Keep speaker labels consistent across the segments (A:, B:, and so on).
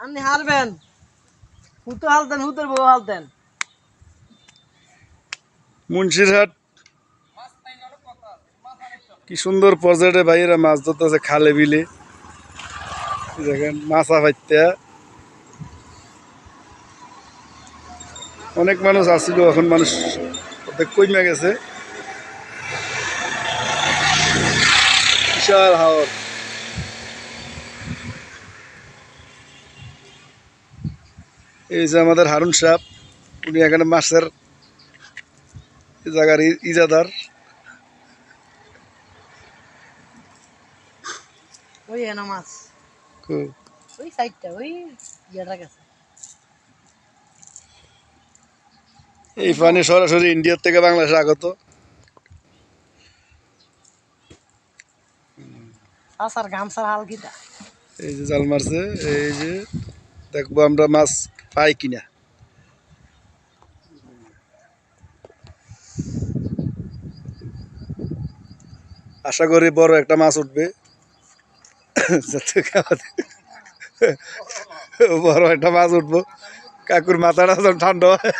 A: আপনি হারবেন। হুতো হালতেন, হুতোর বউ হালতেন।
B: মুন্সিরহাট কি সুন্দর পর্যায়ে ভাইয়েরা মাছ ধরতেছে খালে বিলে। দেখেন মাছা ফাইতে অনেক মানুষ আসছিল, এখন মানুষ অর্ধেক কমে গেছে। বিশাল হাওর। এই যে আমাদের হারুন সাহেব, উনি এখানে মাছের জায়গার ইজাদার।
A: ওই এনা মাছ।
B: খুব
A: ওই সাইডটা, ওই ইয়েটা গেছে।
B: এই পানি সরাসরি ইন্ডিয়ার থেকে বাংলাদেশে আগত।
A: আসার গামছার হাল কিটা।
B: এই যে জাল মারছে, এই যে দেখবো আমরা মাছ পাই কিনা। আশা করি বড় একটা মাছ উঠবে। বড় একটা মাছ উঠবো। কাকুর মাথাটা যখন ঠান্ডা হয়।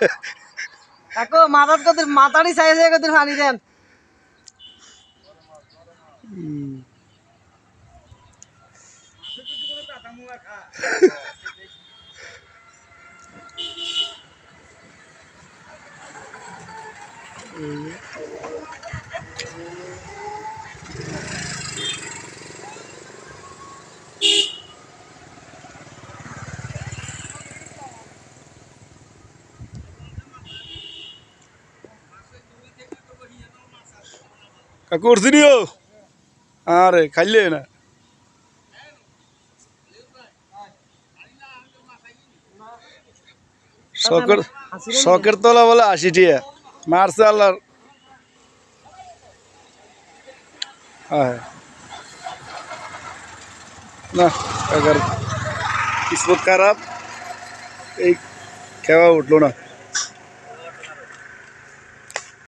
A: কাকু মাথার কত মাথারই সাইজ কত পানি দেন।
B: কাকু উঠছি নিও। আরে খাইলে না। শখের শখের তলা বলে 80 টিয়া মারছে আল্লাহ। হ্যাঁ না কাকার কিসমত খারাপ, এই খেওয়া উঠলো না।